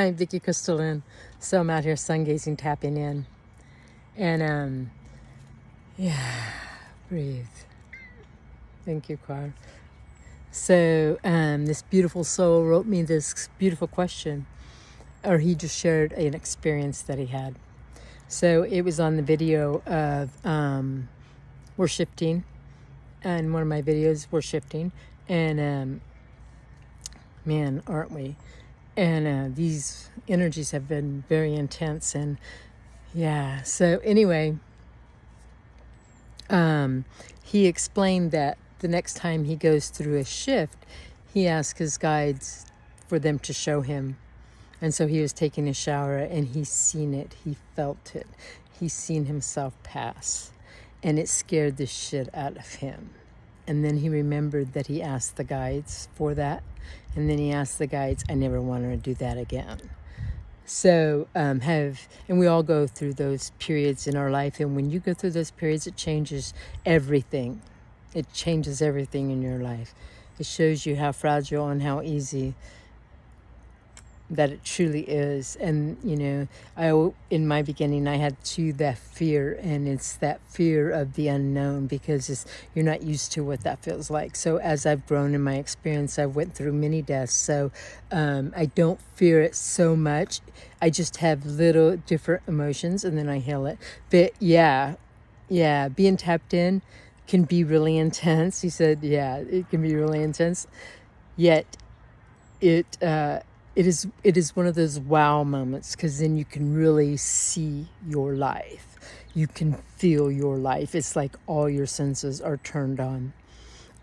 I'm vickiecrystalynn. So I'm out here sun gazing, tapping in. And yeah, breathe. Thank you, Carl. So this beautiful soul wrote me this beautiful question, or he just shared an experience that he had. So it was on the video of we're shifting, and one of my videos, we're shifting, and man, aren't we? And these energies have been very intense, and yeah. So anyway, he explained that the next time he goes through a shift, he asked his guides for them to show him. And so he was taking a shower and he's seen it. He felt it. He's seen himself pass. And it scared the shit out of him. And then he remembered that he asked the guides for that. And then he asked the guides, I never want to do that again. So and we all go through those periods in our life. And when you go through those periods, it changes everything. It changes everything in your life. It shows you how fragile and how easy that it truly is. And you know, in my beginning I had that fear, and it's that fear of the unknown, because you're not used to what that feels like. So as I've grown in my experience, I've went through many deaths, so I don't fear it so much. I just have little different emotions, and then I heal it. But yeah, being tapped in can be really intense. He said, yeah, it can be really intense, yet it is one of those wow moments, because then you can really see your life. You can feel your life. It's like all your senses are turned on.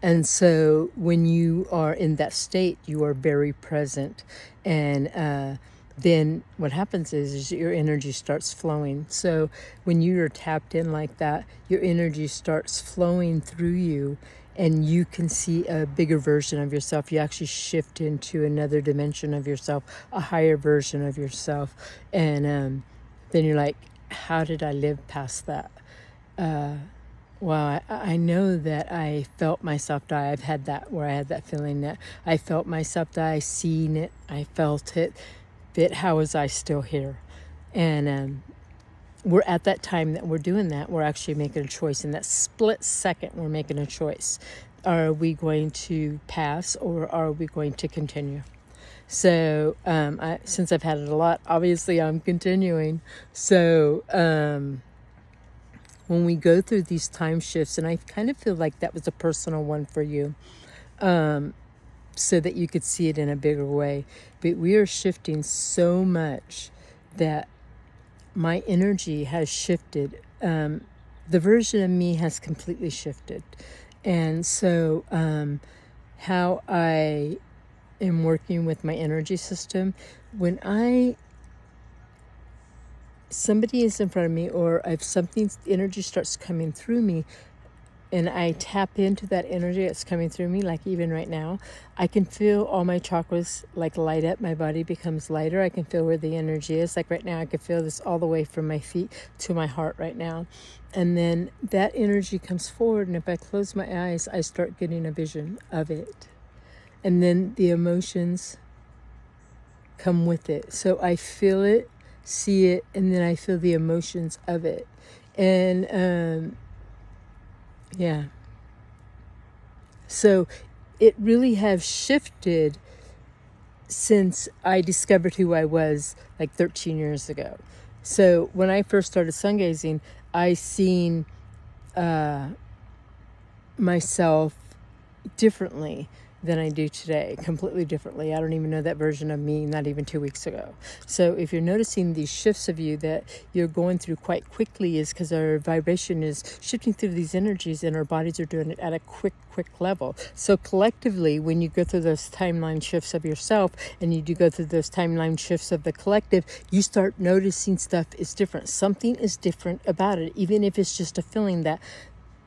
And so when you are in that state, you are very present. And then what happens is your energy starts flowing. So when you're tapped in like that, your energy starts flowing through you, and you can see a bigger version of yourself. You actually shift into another dimension of yourself, a higher version of yourself. And then you're like, how did I live past that? Well, I know that I felt myself die. I've had that, where I had that feeling that I felt myself die. I seen it. I felt it. But how was I still here? And we're at that time that we're doing that. We're actually making a choice. In that split second, we're making a choice. Are we going to pass, or are we going to continue? So since I've had it a lot, obviously I'm continuing. So when we go through these time shifts, and I kind of feel like that was a personal one for you, so that you could see it in a bigger way. But we are shifting so much that my energy has shifted. The version of me has completely shifted. And so how I am working with my energy system, when somebody is in front of me, or if energy starts coming through me, and I tap into that energy that's coming through me, like even right now, I can feel all my chakras like light up. My body becomes lighter. I can feel where the energy is. Like right now, I can feel this all the way from my feet to my heart right now. And then that energy comes forward, and if I close my eyes, I start getting a vision of it. And then the emotions come with it. So I feel it, see it, and then I feel the emotions of it. And yeah. So it really has shifted since I discovered who I was like 13 years ago. So when I first started sun gazing, I seen myself differently than I do today, completely differently. I don't even know that version of me, not even 2 weeks ago. So if you're noticing these shifts of you that you're going through quite quickly, is because our vibration is shifting through these energies, and our bodies are doing it at a quick level. So collectively, when you go through those timeline shifts of yourself, and you do go through those timeline shifts of the collective, you start noticing stuff is different. Something is different about it, even if it's just a feeling that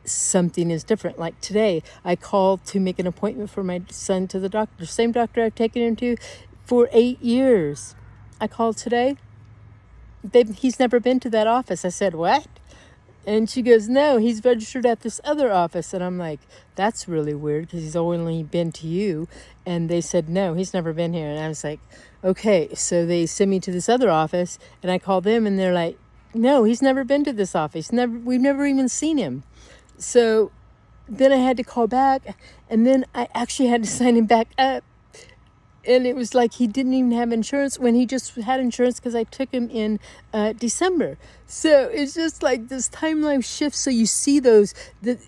something is different. Like today, I called to make an appointment for my son to the doctor. Same doctor I've taken him to for 8 years. I called today. He's never been to that office. I said, what? And she goes, no, he's registered at this other office. And I'm like, that's really weird, because he's only been to you. And they said, no, he's never been here. And I was like, Okay, so they send me to this other office, and I call them, and they're like, no, he's never been to this office. We've never even seen him. So then I had to call back, and then I actually had to sign him back up. And it was like he didn't even have insurance when he just had insurance because I took him in December. So it's just like this time life shift. So you see those,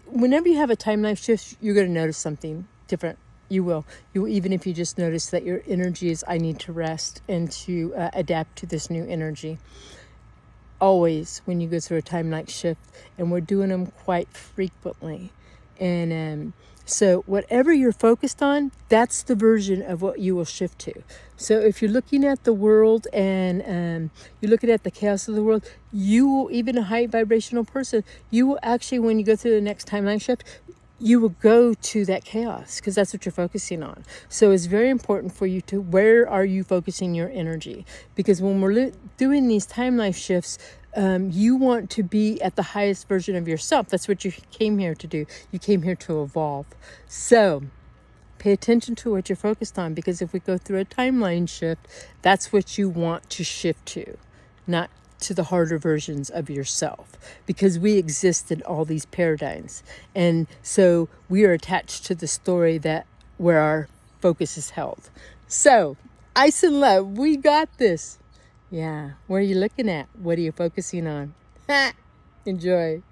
whenever you have a time life shift, you're going to notice something different. You will. Even if you just notice that your energy is, I need to rest and to adapt to this new energy. Always when you go through a time life shift, and we're doing them quite frequently. And so whatever you're focused on, that's the version of what you will shift to. So if you're looking at the world and you're looking at the chaos of the world, you will, even a high vibrational person, you will actually, when you go through the next timeline shift, you will go to that chaos because that's what you're focusing on. So it's very important for you to, where are you focusing your energy? Because when we're doing these time life shifts, you want to be at the highest version of yourself. That's what you came here to do. You came here to evolve. So pay attention to what you're focused on, because if we go through a timeline shift, that's what you want to shift to, not to the harder versions of yourself, because we exist in all these paradigms. And so we are attached to the story that where our focus is held. So ice and love, we got this. Yeah. What are you looking at? What are you focusing on? Enjoy.